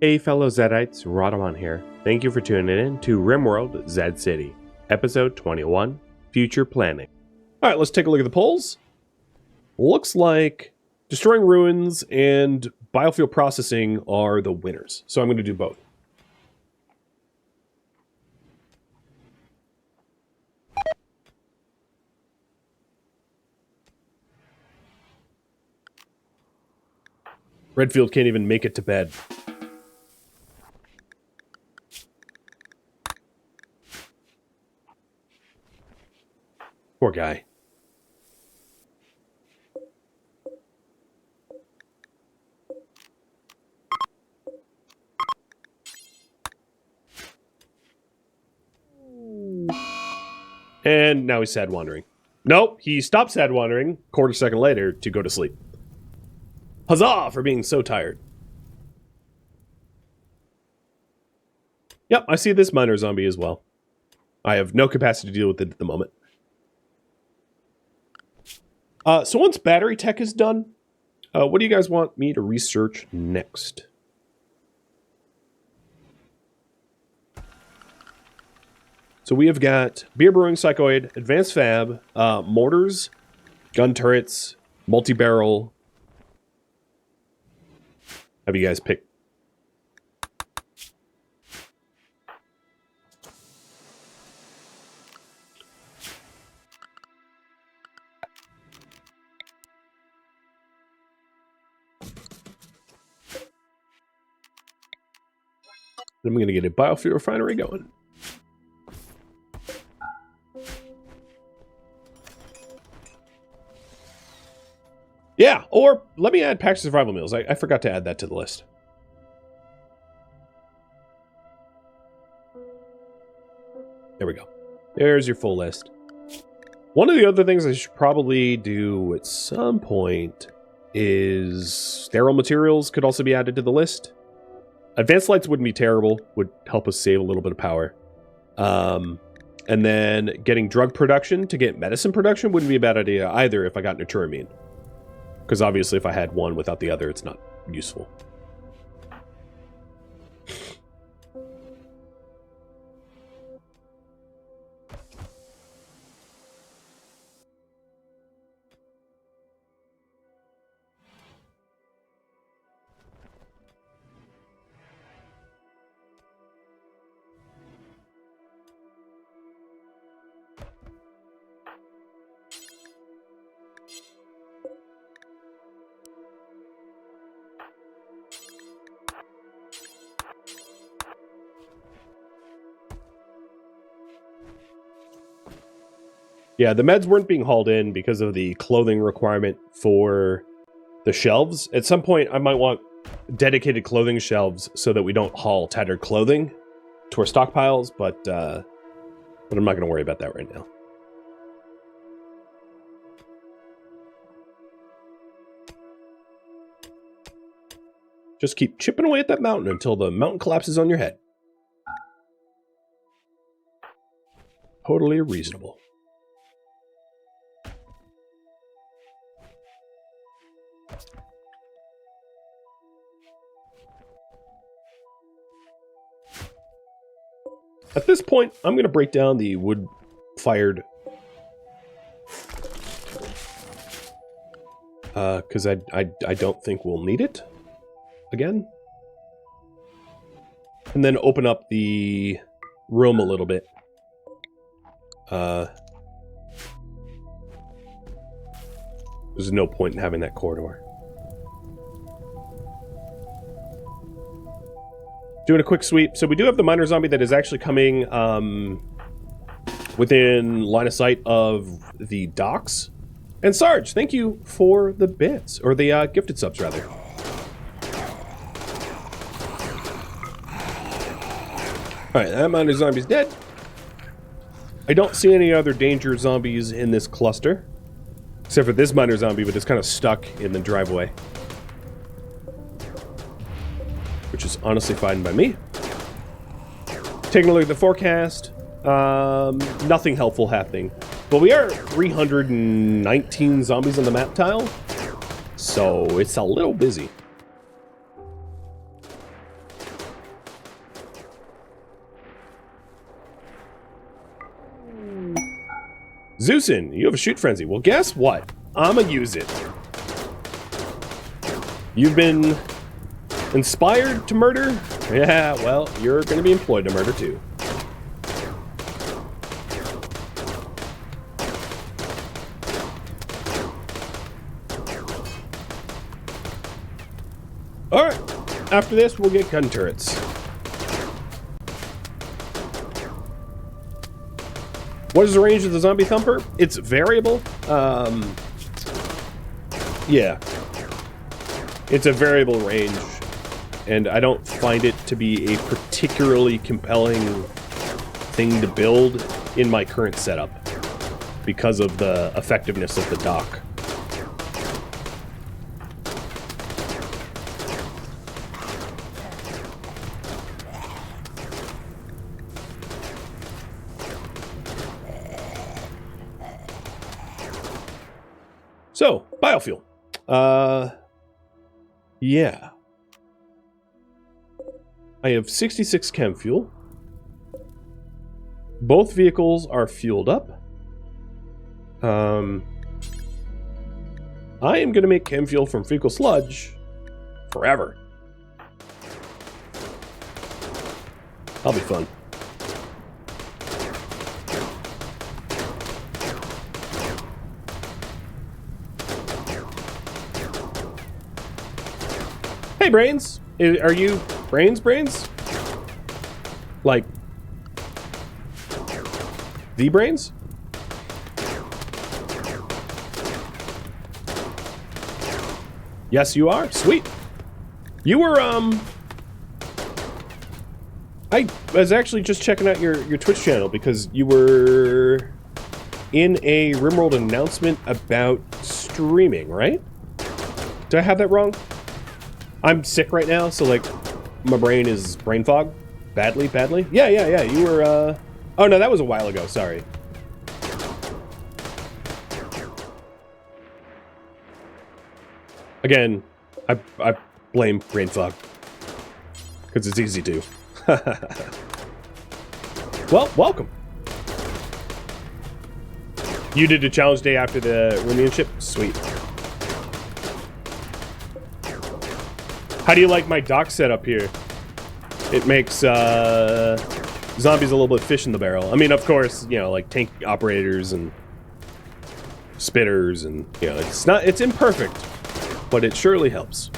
Hey fellow Zedites, Rhadamant here. Thank you for tuning in to RimWorld Zed City, episode 21, Future Planning. Alright, let's take a look at the polls. Looks like destroying ruins and biofuel processing are the winners, so I'm going to do both. Redfield can't even make it to bed. Poor guy. And now he's sad wandering. Nope, he stopped sad wandering quarter second later to go to sleep. Huzzah for being so tired. Yep, I see this miner zombie as well. I have no capacity to deal with it at the moment. So once battery tech is done, what do you guys want me to research next? So we have got beer brewing psychoid, advanced fab, mortars, gun turrets, multi-barrel. Have you guys picked? I'm going to get a biofuel refinery going. Yeah, or let me add packed survival meals. I forgot to add that to the list. There we go. There's your full list. One of the other things I should probably do at some point is sterile materials could also be added to the list. Advanced lights wouldn't be terrible, would help us save a little bit of power. And then getting drug production to get medicine production wouldn't be a bad idea either if I got Naturamine. Because obviously if I had one without the other, it's not useful. Yeah, the meds weren't being hauled in because of the clothing requirement for the shelves. At some point, I might want dedicated clothing shelves so that we don't haul tattered clothing to our stockpiles, but I'm not going to worry about that right now. Just keep chipping away at that mountain until the mountain collapses on your head. Totally reasonable. At this point, I'm going to break down the wood-fired, because I don't think we'll need it again. And then open up the room a little bit. There's no point in having that corridor. Doing a quick sweep. So we do have the miner zombie that is actually coming within line of sight of the docks. And Sarge, thank you for the bits, or the gifted subs, rather. Alright, that miner zombie's dead. I don't see any other danger zombies in this cluster. Except for this miner zombie, but it's kind of stuck in the driveway. Which is honestly fine by me. Taking a look at the forecast. Nothing helpful happening. But we are 319 zombies on the map tile. So it's a little busy. Zeusin, you have a shoot frenzy. Well, guess what? I'ma use it. You've been inspired to murder? Yeah, well, you're gonna be employed to murder too. Alright, after this, we'll get gun turrets. What is the range of the zombie thumper? It's variable. Yeah. It's a variable range, and I don't find it to be a particularly compelling thing to build in my current setup because of the effectiveness of the dock. So, biofuel. Yeah. I have 66 chem fuel. Both vehicles are fueled up. I am going to make chem fuel from fecal sludge forever. That'll be fun. Hey, Brains! Are you Brains? Like, the Brains? Yes, you are? Sweet. You were, I was actually just checking out your Twitch channel because you were in a RimWorld announcement about streaming, right? Did I have that wrong? I'm sick right now, so, like, my brain is brain fog. Badly? Yeah, you were, oh, no, that was a while ago, sorry. Again, I blame brain fog. Because it's easy to. Well, welcome. You did a challenge day after the Rhadamant? Sweet. How do you like my dock setup here? It makes zombies a little bit fish in the barrel. I mean, of course, you know, like tank operators and spitters, and you know, it's imperfect, but it surely helps.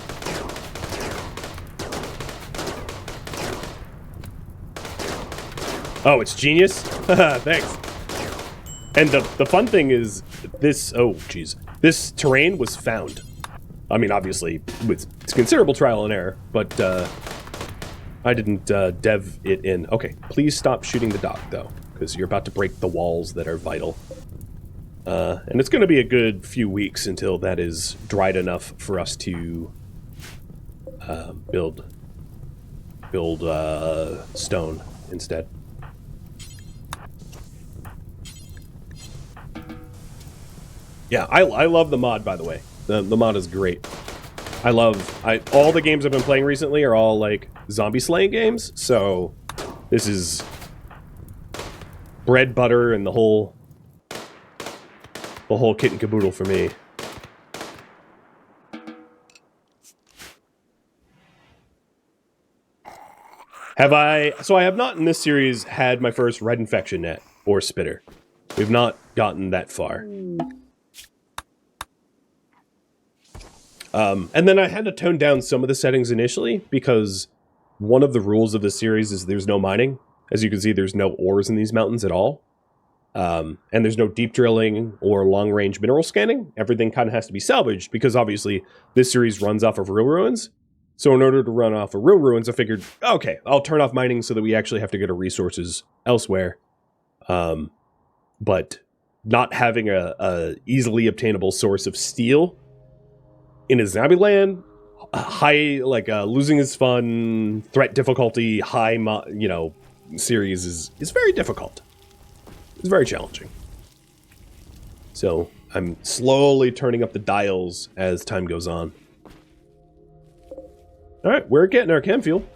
Oh, it's genius. Thanks. And the fun thing is this. Oh, geez, this terrain was found. I mean, obviously, with considerable trial and error, but I didn't dev it in. Okay, please stop shooting the dock, though, because you're about to break the walls that are vital. And it's going to be a good few weeks until that is dried enough for us to build stone instead. Yeah, I love the mod, by the way. The mod is great. All the games I've been playing recently are all like zombie slaying games, so this is bread, butter, and the whole kit and caboodle for me. So I have not in this series had my first red infection net or spitter. We've not gotten that far. And then I had to tone down some of the settings initially because one of the rules of this series is there's no mining. As you can see, there's no ores in these mountains at all. And there's no deep drilling or long-range mineral scanning. Everything kind of has to be salvaged because obviously this series runs off of real ruins. So in order to run off of real ruins, I figured, okay, I'll turn off mining so that we actually have to go to resources elsewhere. But not having a easily obtainable source of steel in a zombie land, high, like, losing is fun, threat difficulty, high, series is very difficult. It's very challenging. So I'm slowly turning up the dials as time goes on. All right, we're getting our chem fuel.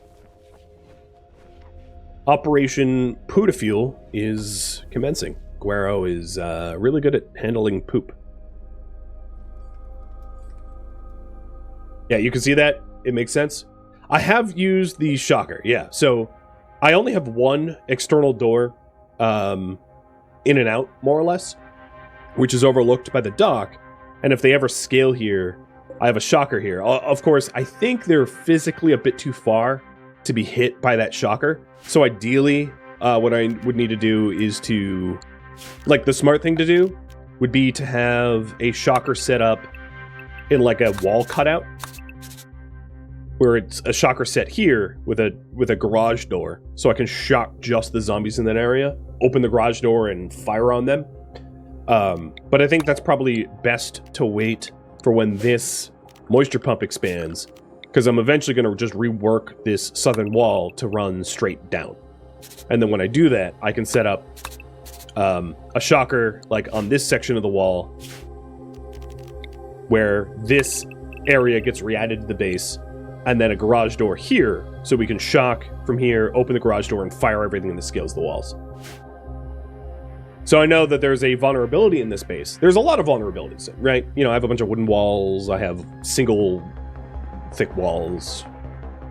Operation Puta Fuel is commencing. Guero is really good at handling poop. Yeah, you can see that. It makes sense. I have used the shocker, yeah. So I only have one external door in and out, more or less, which is overlooked by the dock. And if they ever scale here, I have a shocker here. Of course, I think they're physically a bit too far to be hit by that shocker. So ideally, what I would need to do is to, like, the smart thing to do would be to have a shocker set up in like a wall cutout, where it's a shocker set here with a garage door, so I can shock just the zombies in that area, open the garage door and fire on them. But I think that's probably best to wait for when this moisture pump expands, because I'm eventually going to just rework this southern wall to run straight down. And then when I do that, I can set up a shocker like on this section of the wall, where this area gets re-added to the base, and then a garage door here, so we can shock from here, open the garage door, and fire everything that scales the walls. So I know that there's a vulnerability in this base. There's a lot of vulnerabilities, right? You know, I have a bunch of wooden walls, I have single thick walls,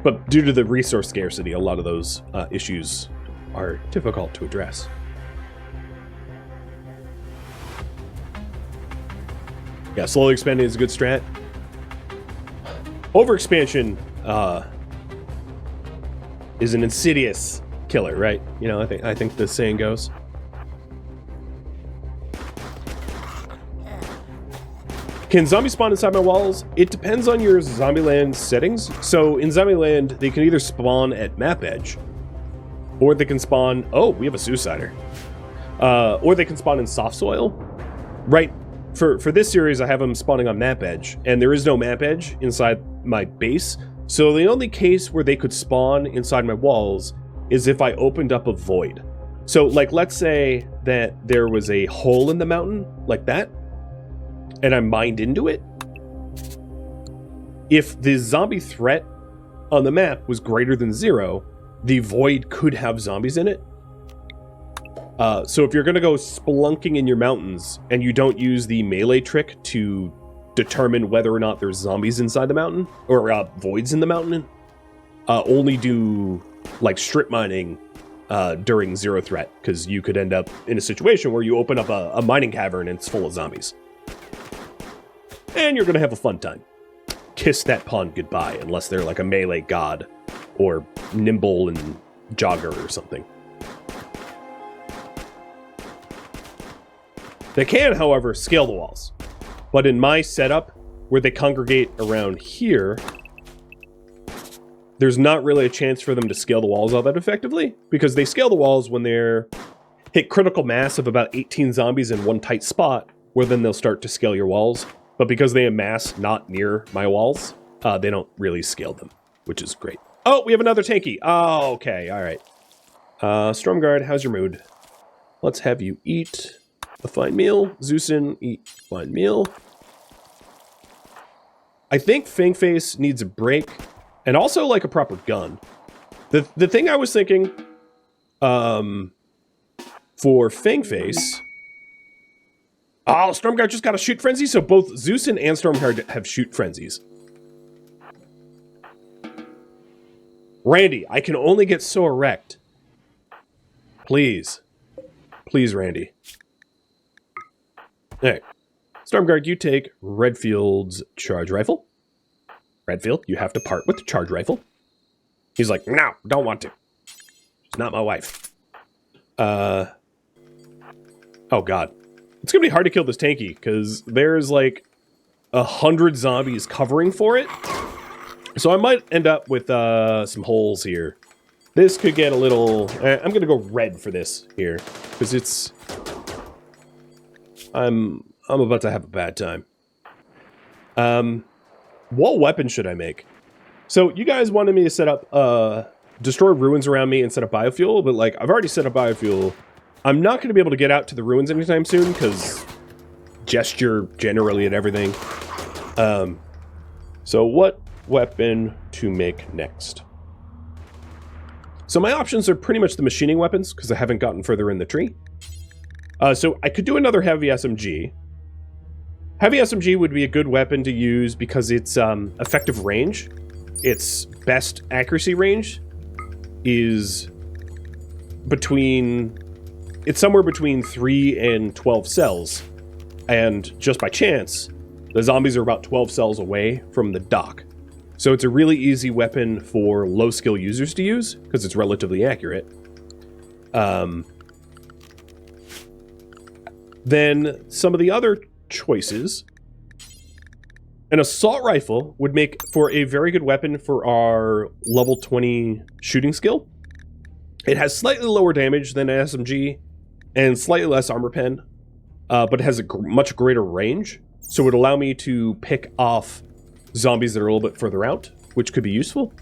but due to the resource scarcity, a lot of those issues are difficult to address. Yeah, slowly expanding is a good strat. Overexpansion is an insidious killer, right? You know, I think the saying goes. Can zombies spawn inside my walls? It depends on your Zombieland settings. So in Zombieland, they can either spawn at map edge, or they can spawn... Oh, we have a suicider. Or they can spawn in soft soil. Right, for this series, I have them spawning on map edge, and there is no map edge inside my base. So the only case where they could spawn inside my walls is if I opened up a void. So, like, let's say that there was a hole in the mountain, like that, and I mined into it. If the zombie threat on the map was greater than 0, the void could have zombies in it. So if you're going to go spelunking in your mountains and you don't use the melee trick to determine whether or not there's zombies inside the mountain, or voids in the mountain, only do like strip mining during 0 threat, because you could end up in a situation where you open up a mining cavern and it's full of zombies. And you're going to have a fun time. Kiss that pond goodbye, unless they're like a melee god, or nimble and jogger or something. They can, however, scale the walls. But in my setup, where they congregate around here, there's not really a chance for them to scale the walls all that effectively, because they scale the walls when they're hit critical mass of about 18 zombies in one tight spot, where then they'll start to scale your walls. But because they amass not near my walls, they don't really scale them, which is great. Oh, we have another tanky. Oh, okay, all right. Stormguard, how's your mood? Let's have you eat a fine meal. Zeusin, eat fine meal. I think Fangface needs a break, and also like a proper gun. The thing I was thinking for Fangface... Oh, Stormguard just got a shoot frenzy, so both Zeusin and Stormguard have shoot frenzies. Randy, I can only get so erect. Please. Please, Randy. Alright. Stormguard, you take Redfield's charge rifle. Redfield, you have to part with the charge rifle. He's like, no, don't want to. She's not my wife. Oh, God. It's gonna be hard to kill this tanky, because there's like 100 zombies covering for it. So I might end up with some holes here. This could get a little... I'm gonna go red for this here, because it's... I'm about to have a bad time. What weapon should I make? So you guys wanted me to set up destroy ruins around me and set up biofuel, but like I've already set up biofuel. I'm not going to be able to get out to the ruins anytime soon, because gesture generally at everything. So what weapon to make next? So my options are pretty much the machining weapons, because I haven't gotten further in the tree. So I could do another heavy SMG. Heavy SMG would be a good weapon to use because it's effective range. Its best accuracy range is it's somewhere between 3 and 12 cells. And just by chance, the zombies are about 12 cells away from the dock. So it's a really easy weapon for low skill users to use because it's relatively accurate. Then some of the other choices. An assault rifle would make for a very good weapon for our level 20 shooting skill. It has slightly lower damage than an SMG and slightly less armor pen, but it has a much greater range. So it would allow me to pick off zombies that are a little bit further out, which could be useful.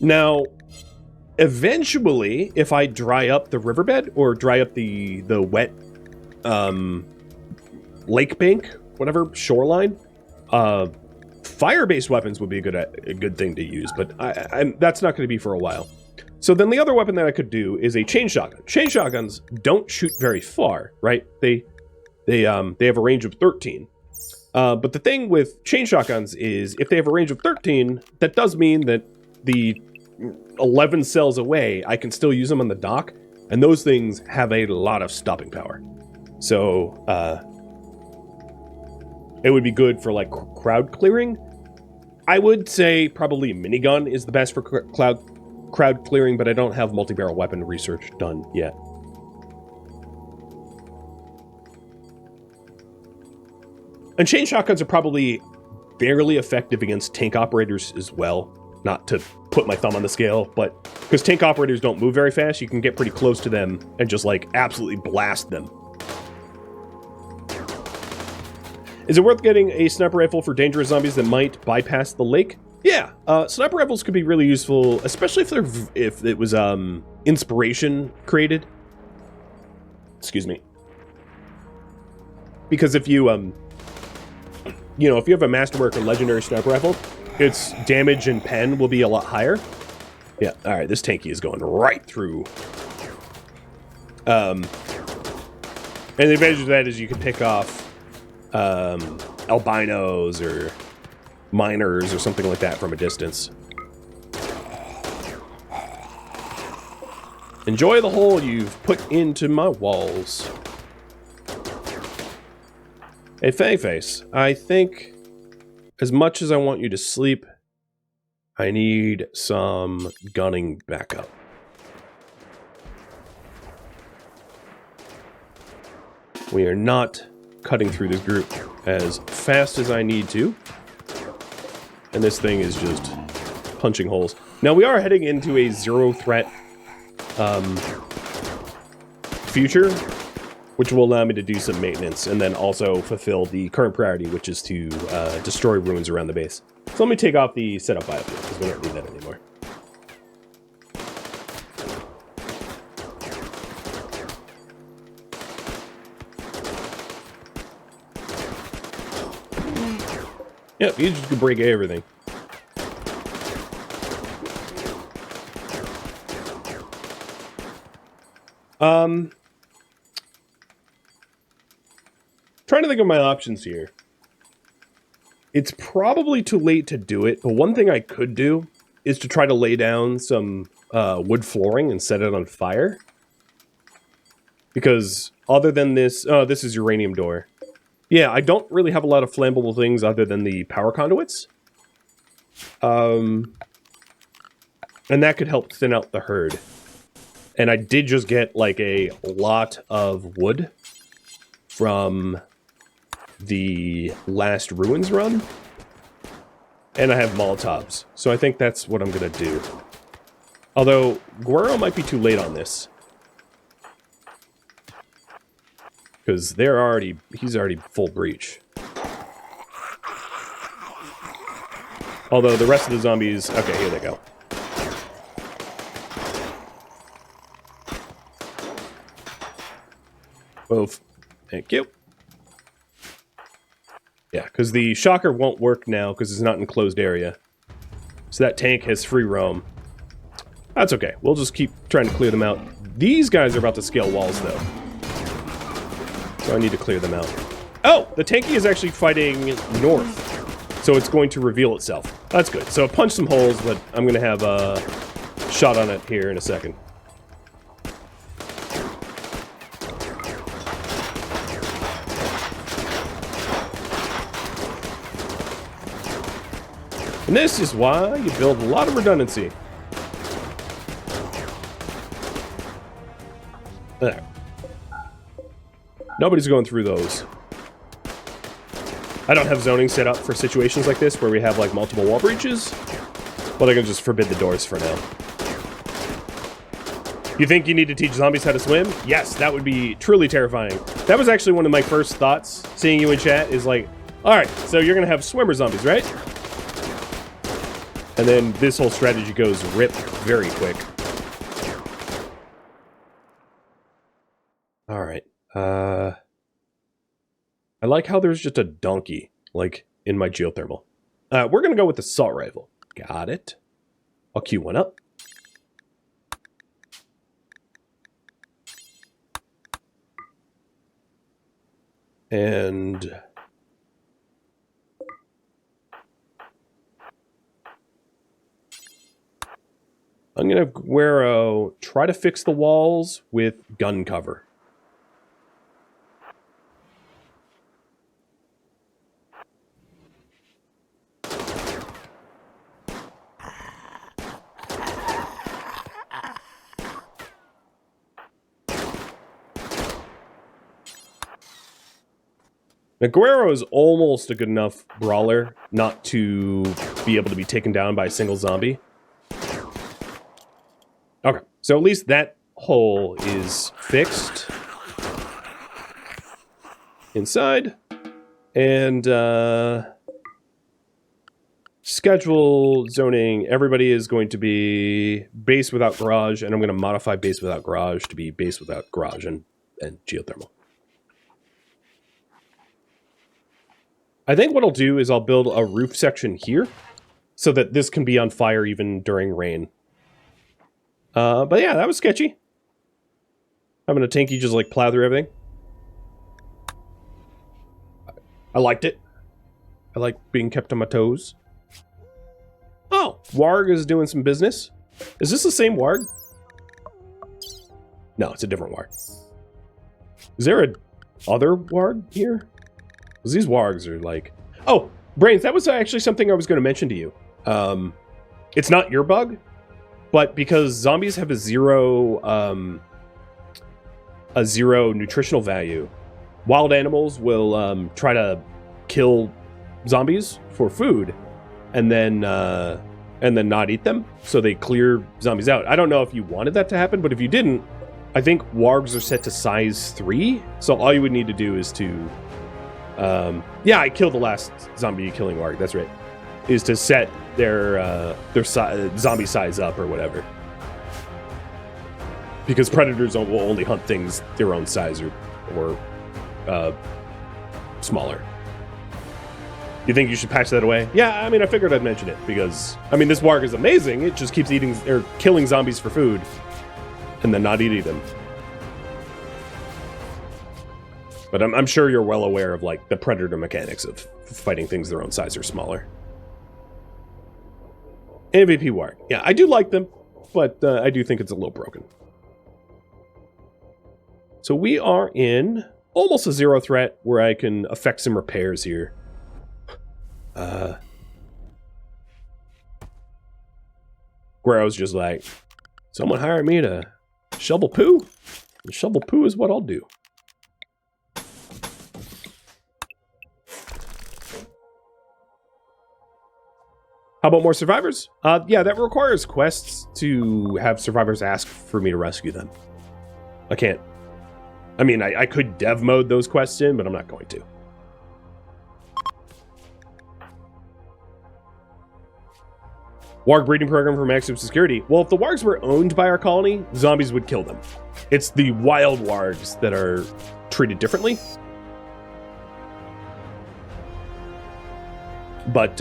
Now, eventually, if I dry up the riverbed or dry up the wet lake bank, whatever, shoreline, fire-based weapons would be a good thing to use, but that's not going to be for a while. So then the other weapon that I could do is a chain shotgun. Chain shotguns don't shoot very far, right? They have a range of 13. But the thing with chain shotguns is if they have a range of 13, that does mean that the 11 cells away, I can still use them on the dock, and those things have a lot of stopping power. So, it would be good for, like, crowd clearing. I would say probably minigun is the best for crowd clearing, but I don't have multi-barrel weapon research done yet. And chain shotguns are probably fairly effective against tank operators as well. Not to put my thumb on the scale, but because tank operators don't move very fast, you can get pretty close to them and just, like, absolutely blast them. Is it worth getting a sniper rifle for dangerous zombies that might bypass the lake? Yeah, sniper rifles could be really useful, especially if it was inspiration created. Excuse me. Because if you if you have a masterwork or legendary sniper rifle, its damage and pen will be a lot higher. Yeah, all right, this tanky is going right through. And the advantage of that is you can pick off albinos or miners or something like that from a distance. Enjoy the hole you've put into my walls. Hey, Fangface, I think as much as I want you to sleep, I need some gunning backup. We are not cutting through this group as fast as I need to. And this thing is just punching holes. Now, we are heading into a zero-threat future, which will allow me to do some maintenance and then also fulfill the current priority, which is to destroy ruins around the base. So let me take off the setup biofuel, because we don't need that anymore. Yep, you just could break everything. Trying to think of my options here. It's probably too late to do it, but one thing I could do is to try to lay down some wood flooring and set it on fire. Because other than this... Oh, this is uranium door. Yeah, I don't really have a lot of flammable things other than the power conduits. And that could help thin out the herd. And I did just get, like, a lot of wood from the last ruins run. And I have Molotovs. So I think that's what I'm going to do. Although, Guerrero might be too late on this. Because he's already full breach. Although the rest of the zombies... Okay, here they go. Both. Thank you. Yeah, because the shocker won't work now because it's not in closed area. So that tank has free roam. That's okay. We'll just keep trying to clear them out These guys are about to scale walls, though. So I need to clear them out. Oh, the tanky is actually fighting north. So it's going to reveal itself. That's good. So punch some holes, but I'm going to have a shot on it here in a second. And this is why you build a lot of redundancy. There. Nobody's going through those. I don't have zoning set up for situations like this where we have like multiple wall breaches. Well, they're gonna just forbid the doors for now. You think you need to teach zombies how to swim? Yes, that would be truly terrifying. That was actually one of my first thoughts, seeing you in chat, is like, alright, so you're gonna have swimmer zombies, right? And then this whole strategy goes rip very quick. Alright. I like how there's just a donkey, like, in my geothermal. We're gonna go with the assault rifle. Got it. I'll queue one up. And I'm gonna Guero try to fix the walls with gun cover. Now, Guero is almost a good enough brawler not to be able to be taken down by a single zombie. Okay, so at least that hole is fixed inside. And schedule zoning, everybody is going to be base without garage, and I'm going to modify base without garage to be base without garage and geothermal. I think what I'll do is I'll build a roof section here so that this can be on fire even during rain. But yeah, that was sketchy. Having a tanky just like plow through everything. I liked it. I like being kept on my toes. Oh, Warg is doing some business. Is this the same Warg? No, it's a different Warg. Is there a other Warg here? Because these Wargs are like... Oh, Brains, that was actually something I was going to mention to you. It's not your bug, but because zombies have a zero nutritional value, wild animals will try to kill zombies for food and then not eat them, so they clear zombies out. I don't know if you wanted that to happen, but if you didn't, I think Wargs are set to size 3, so all you would need to do is to... yeah, I killed the last zombie killing Warg, that's right. Is to set their zombie size up or whatever. Because predators will only hunt things their own size or smaller. You think you should patch that away? Yeah, I mean, I figured I'd mention it because, I mean, this Warg is amazing. It just keeps eating or killing zombies for food and then not eating them. But I'm sure you're well aware of, like, the predator mechanics of fighting things their own size or smaller. MVP Warg. Yeah, I do like them, but I do think it's a little broken. So we are in almost a zero threat where I can affect some repairs here. Guero's just like, someone hire me to shovel poo? And shovel poo is what I'll do. How about more survivors? Yeah, that requires quests to have survivors ask for me to rescue them. I can't. I mean, I could dev mode those quests in, but I'm not going to. Warg breeding program for maximum security. Well, if the Wargs were owned by our colony, zombies would kill them. It's the wild Wargs that are treated differently. But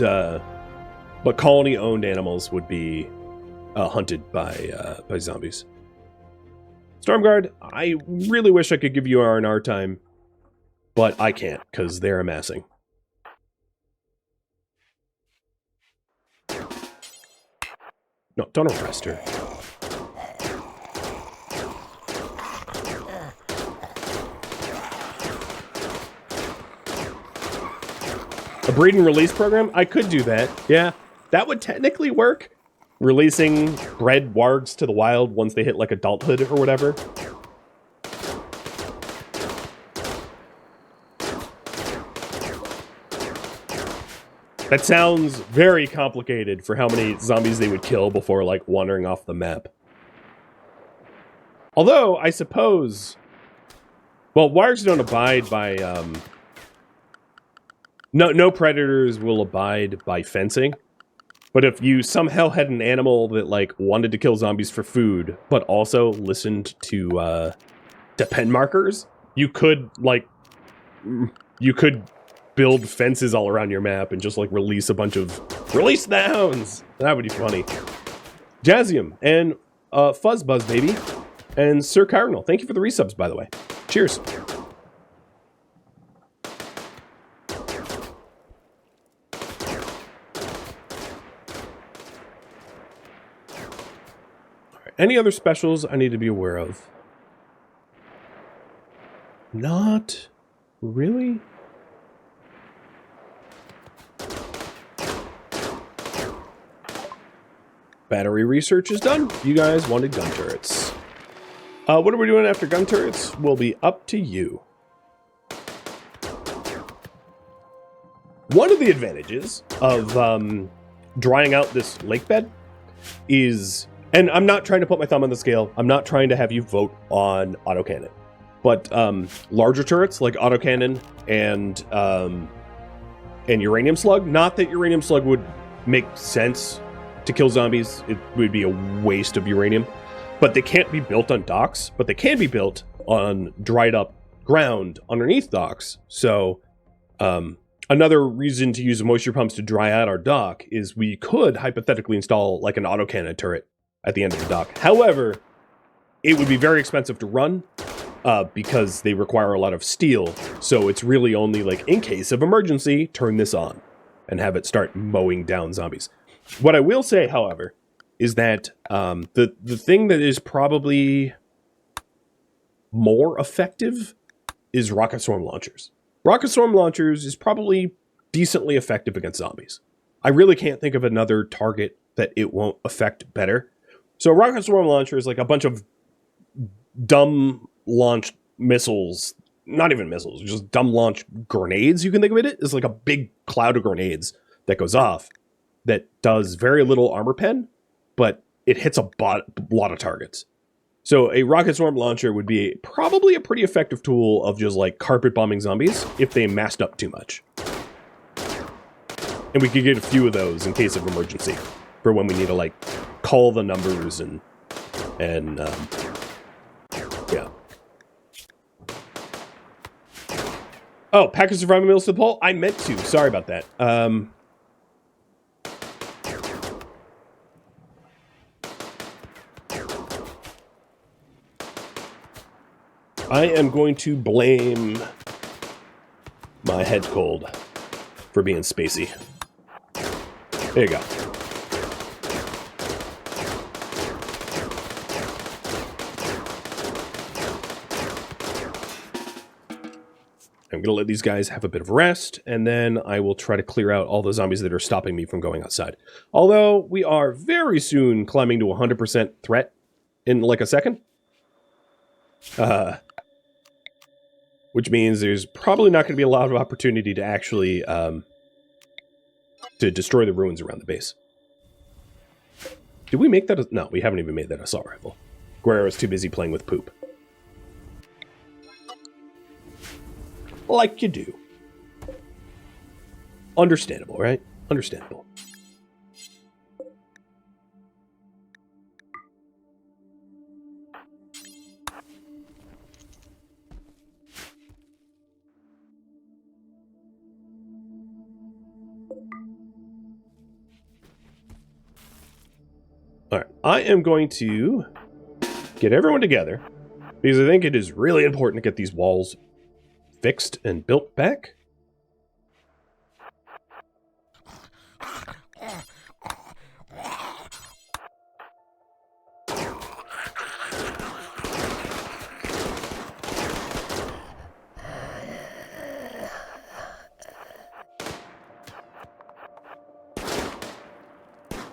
colony-owned animals would be hunted by zombies. Stormguard, I really wish I could give you R&R time, but I can't, because they're amassing. No, don't arrest her. A breed and release program? I could do that. Yeah, that would technically work. Releasing bred wargs to the wild once they hit like adulthood or whatever. That sounds very complicated for how many zombies they would kill before like wandering off the map. Although, I suppose... Well, wargs don't abide by... No predators will abide by fencing. But if you somehow had an animal that, like, wanted to kill zombies for food, but also listened to pen markers, you could, like... You could build fences all around your map and just, like, release a bunch of... Release the hounds! That would be funny. Jazzium and Fuzzbuzz, baby. And Sir Cardinal, thank you for the resubs, by the way. Cheers. Any other specials I need to be aware of? Not really. Battery research is done. You guys wanted gun turrets. What are we doing after gun turrets? Will be up to you. One of the advantages of drying out this lake bed is... And I'm not trying to put my thumb on the scale. I'm not trying to have you vote on autocannon. But larger turrets like autocannon and uranium slug, not that uranium slug would make sense to kill zombies. It would be a waste of uranium. But they can't be built on docks, but they can be built on dried up ground underneath docks. So another reason to use moisture pumps to dry out our dock is we could hypothetically install like an autocannon turret at the end of the dock. However, it would be very expensive to run because they require a lot of steel. So it's really only like in case of emergency, turn this on and have it start mowing down zombies. What I will say, however, is that the thing that is probably more effective is rocket storm launchers. Rocket storm launchers is probably decently effective against zombies. I really can't think of another target that it won't affect better. So a rocket storm launcher is like a bunch of dumb launched missiles, not even missiles, just dumb launched grenades. You can think of it as like a big cloud of grenades that goes off that does very little armor pen, but it hits a lot of targets. So a rocket storm launcher would be probably a pretty effective tool of just like carpet bombing zombies if they massed up too much. And we could get a few of those in case of emergency for when we need to like call the numbers and yeah. Oh, pack of survival meals to the poll? I meant to. Sorry about that. I am going to blame my head cold for being spacey. There you go. I'm going to let these guys have a bit of rest, and then I will try to clear out all the zombies that are stopping me from going outside. Although, we are very soon climbing to 100% threat in like a second. Which means there's probably not going to be a lot of opportunity to actually to destroy the ruins around the base. Did we make that? No, we haven't even made that assault rifle. Guerrero's too busy playing with poop. Like you do. Understandable, right? Understandable. All right, I am going to get everyone together Because I think it is really important to get these walls fixed and built back.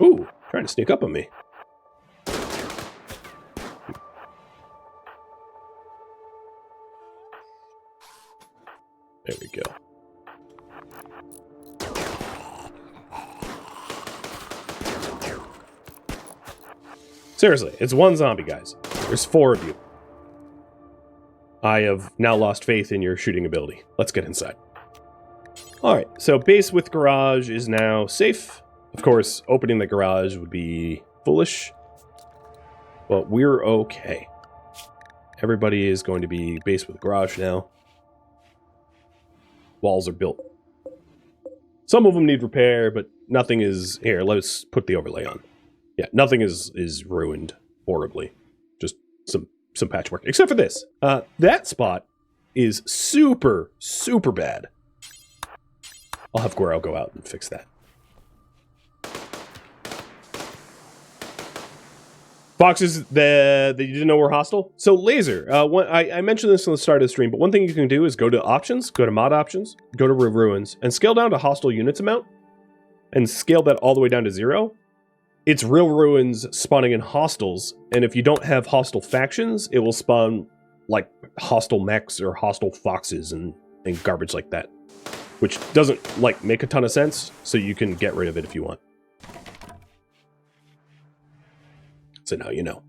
Ooh, trying to sneak up on me. There we go. Seriously, it's one zombie, guys. There's 4 of you. I have now lost faith in your shooting ability. Let's get inside. Alright, so base with garage is now safe. Of course, opening the garage would be foolish. But we're okay. Everybody is going to be base with garage now. Walls are built. Some of them need repair, but nothing is... Here, let's put the overlay on. Yeah, nothing is ruined horribly. Just some patchwork. Except for this. That spot is super, super bad. I'll have Guero go out and fix that. Foxes that you didn't know were hostile? So laser, I mentioned this on the start of the stream, but one thing you can do is go to options, go to mod options, go to ruins, and scale down to hostile units amount, and scale that all the way down to 0. It's real ruins spawning in hostiles, and if you don't have hostile factions, it will spawn like hostile mechs or hostile foxes and garbage like that, which doesn't like make a ton of sense, so you can get rid of it if you want. So now you know.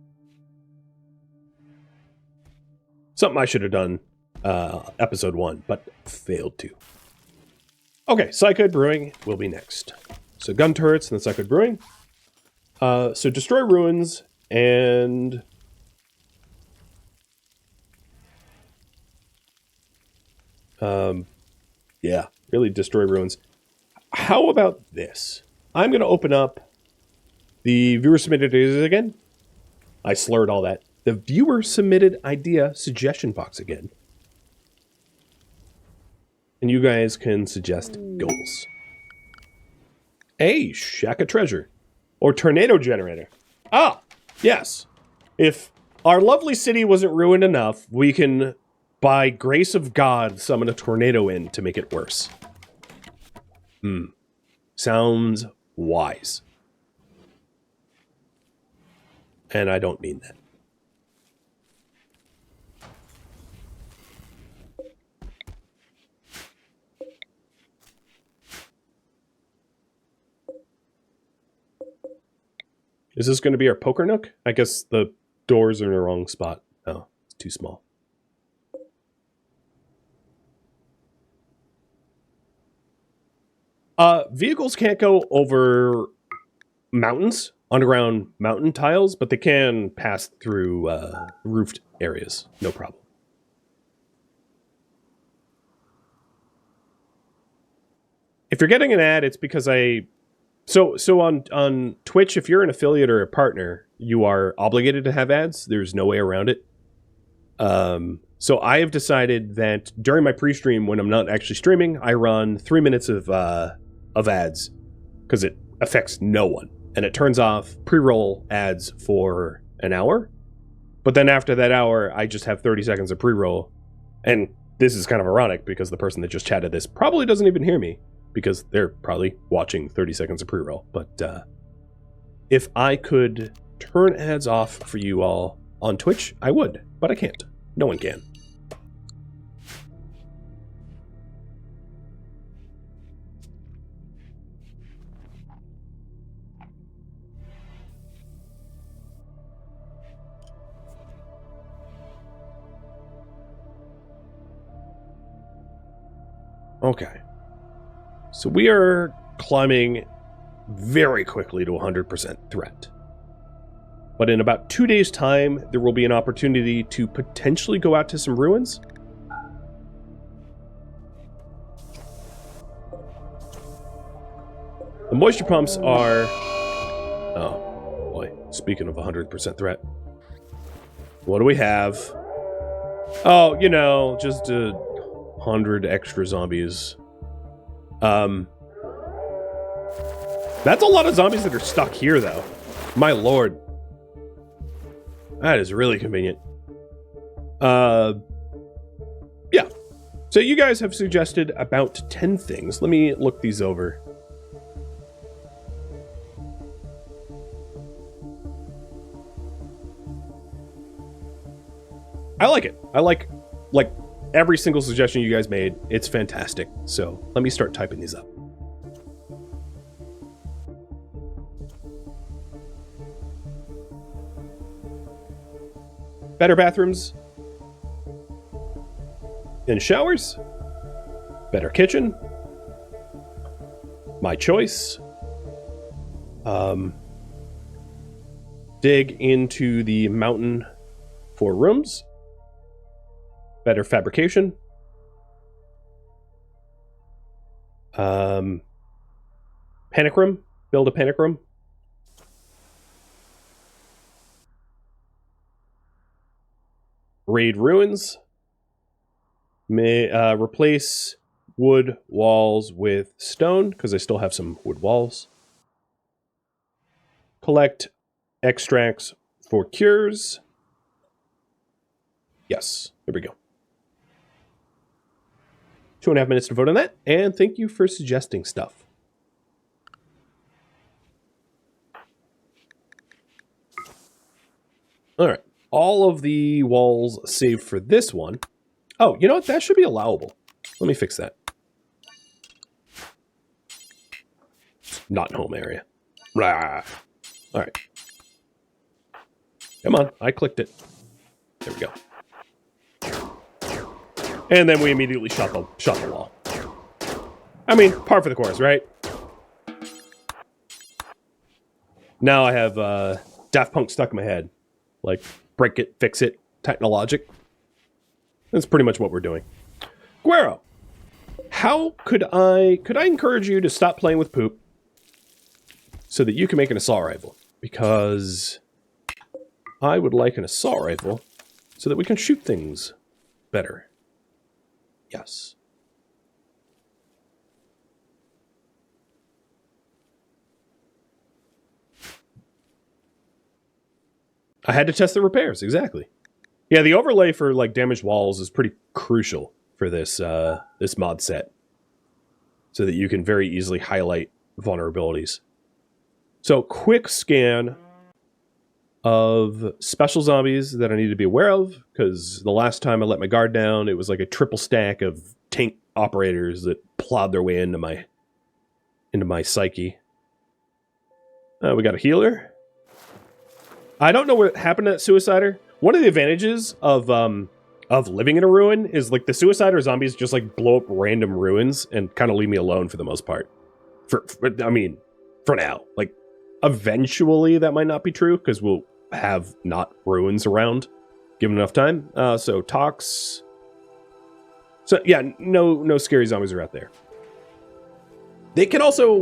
Something I should have done episode 1, but failed to. Okay, Psychoid Brewing will be next. So gun turrets and then Psychoid Brewing. So destroy ruins and... yeah, really destroy ruins. How about this? I'm going to open up the viewer submitted ideas again. I slurred all that. The viewer submitted idea suggestion box again. And you guys can suggest goals. A shack of treasure. Or tornado generator. Ah, yes. If our lovely city wasn't ruined enough, we can, by grace of God, summon a tornado in to make it worse. Sounds wise. And I don't mean that. Is this going to be our poker nook? I guess the doors are in the wrong spot. Oh, it's too small. Vehicles can't go over mountains, underground mountain tiles, but they can pass through roofed areas. No problem. If you're getting an ad, it's because So on Twitch, if you're an affiliate or a partner, you are obligated to have ads. There's no way around it. So I have decided that during my pre-stream, when I'm not actually streaming, I run 3 minutes of ads because it affects no one. And it turns off pre-roll ads for an hour. But then after that hour, I just have 30 seconds of pre-roll. And this is kind of ironic because the person that just chatted this probably doesn't even hear me, because they're probably watching 30 seconds of pre-roll. But if I could turn ads off for you all on Twitch, I would. But I can't. No one can. Okay. So we are climbing very quickly to 100% threat. But in about 2 days' time, there will be an opportunity to potentially go out to some ruins. The moisture pumps are... Oh, boy. Speaking of 100% threat. What do we have? Oh, you know, just 100 extra zombies. That's a lot of zombies that are stuck here, though. My lord. That is really convenient. Yeah. So you guys have suggested about 10 things. Let me look these over. I like it. I like every single suggestion you guys made. It's fantastic. So let me start typing these up. Better bathrooms and showers. Better kitchen. My choice. Dig into the mountain for rooms. Better fabrication. Panic room. Build a panic room. Raid ruins. May replace wood walls with stone, because I still have some wood walls. Collect extracts for cures. Yes, there we go. 2.5 minutes to vote on that, and thank you for suggesting stuff. All right. All of the walls save for this one. Oh, you know what? That should be allowable. Let me fix that. Not in home area. Blah. All right. Come on. I clicked it. There we go. And then we immediately shot the wall. I mean, par for the course, right? Now I have Daft Punk stuck in my head. Like, break it, fix it, technologic. That's pretty much what we're doing. Guero, how could I encourage you to stop playing with poop so that you can make an assault rifle? Because I would like an assault rifle so that we can shoot things better. Yes. I had to test the repairs, exactly. Yeah, the overlay for like damaged walls is pretty crucial for this this mod set, so that you can very easily highlight vulnerabilities. So, quick scan of special zombies that I need to be aware of, because the last time I let my guard down, it was like a triple stack of tank operators that plowed their way into my psyche. We got a healer. I don't know what happened to that suicider. One of the advantages of living in a ruin is like the suicider zombies just like blow up random ruins and kind of leave me alone for the most part. I mean, for now. Like, eventually that might not be true because we'll have not ruins around given enough time. So tox. So yeah, no scary zombies are out there. They can also,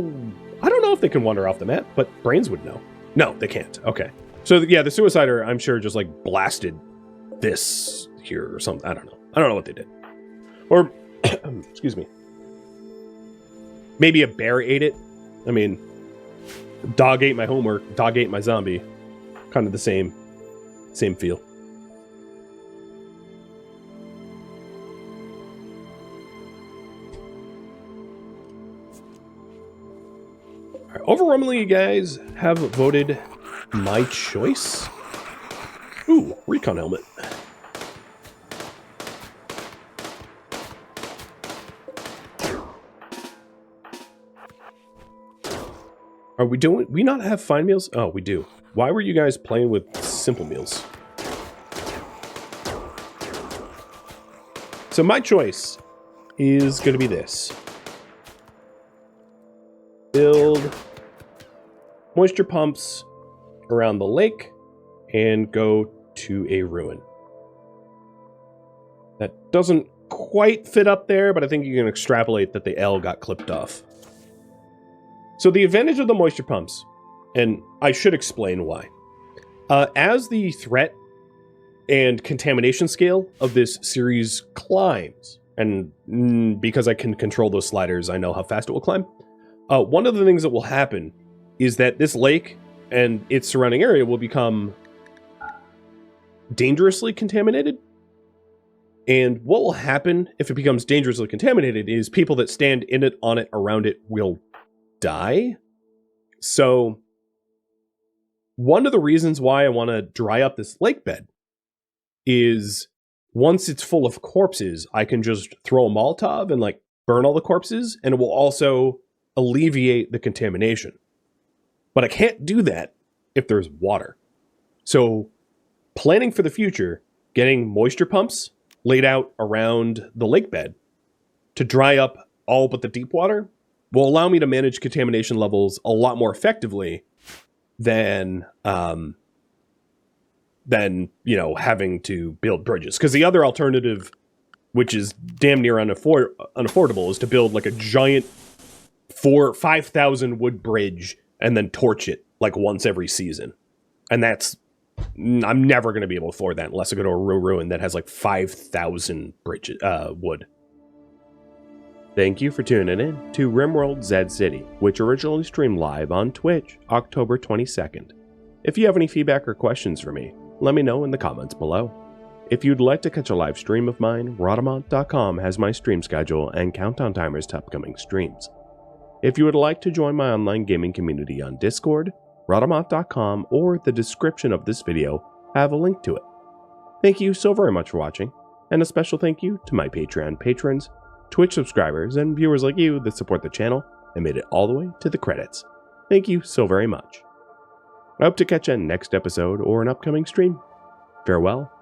I don't know if they can wander off the map, but brains would know. No, they can't. Okay. So yeah, the suicider, I'm sure, just like blasted this here or something. I don't know what they did. Or, excuse me. Maybe a bear ate it. I mean, dog ate my homework, dog ate my zombie. Kind of the same feel. All right, overwhelmingly, you guys have voted my choice. Ooh, recon helmet. Are we doing? We not have fine meals? Oh, we do. Why were you guys playing with simple meals? So my choice is going to be this. Build moisture pumps around the lake and go to a ruin. That doesn't quite fit up there, but I think you can extrapolate that the L got clipped off. So the advantage of the moisture pumps, and I should explain why. As the threat and contamination scale of this series climbs. And because I can control those sliders, I know how fast it will climb. One of the things that will happen is that this lake and its surrounding area will become dangerously contaminated. And what will happen if it becomes dangerously contaminated is people that stand in it, on it, around it will die. So one of the reasons why I want to dry up this lake bed is once it's full of corpses, I can just throw a Molotov and like burn all the corpses, and it will also alleviate the contamination. But I can't do that if there's water. So planning for the future, getting moisture pumps laid out around the lake bed to dry up all but the deep water will allow me to manage contamination levels a lot more effectively than you know, having to build bridges. Because the other alternative, which is damn near unaffordable, is to build like a giant 5,000 wood bridge and then torch it like once every season. And that's, I'm never going to be able to afford that unless I go to a ruin that has like 5,000 bridges, wood. Thank you for tuning in to RimWorld Zed City, which originally streamed live on Twitch, October 22nd. If you have any feedback or questions for me, let me know in the comments below. If you'd like to catch a live stream of mine, Rhadamant.com has my stream schedule and countdown timers to upcoming streams. If you would like to join my online gaming community on Discord, Rhadamant.com or the description of this video have a link to it. Thank you so very much for watching, and a special thank you to my Patreon patrons, Twitch subscribers, and viewers like you that support the channel and made it all the way to the credits. Thank you so very much. I hope to catch you in next episode or an upcoming stream. Farewell,